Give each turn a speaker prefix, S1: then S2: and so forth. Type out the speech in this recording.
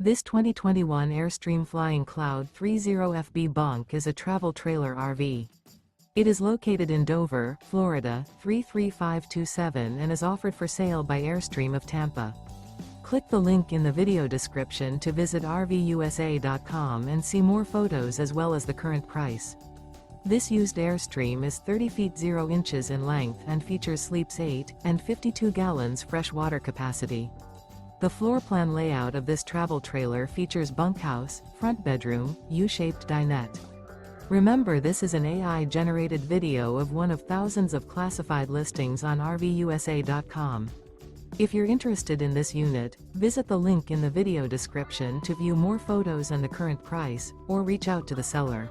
S1: This 2021 Airstream Flying Cloud 30FB Bunk is a travel trailer RV. It is located in Dover, Florida, 33527 and is offered for sale by Airstream of Tampa. Click the link in the video description to visit RVUSA.com and see more photos as well as the current price. This used Airstream is 30 feet 0 inches in length and features sleeps 8 and 52 gallons fresh water capacity. The floor plan layout of this travel trailer features bunkhouse, front bedroom, U-shaped dinette. Remember, this is an AI-generated video of one of thousands of classified listings on RVUSA.com. If you're interested in this unit, visit the link in the video description to view more photos and the current price, or reach out to the seller.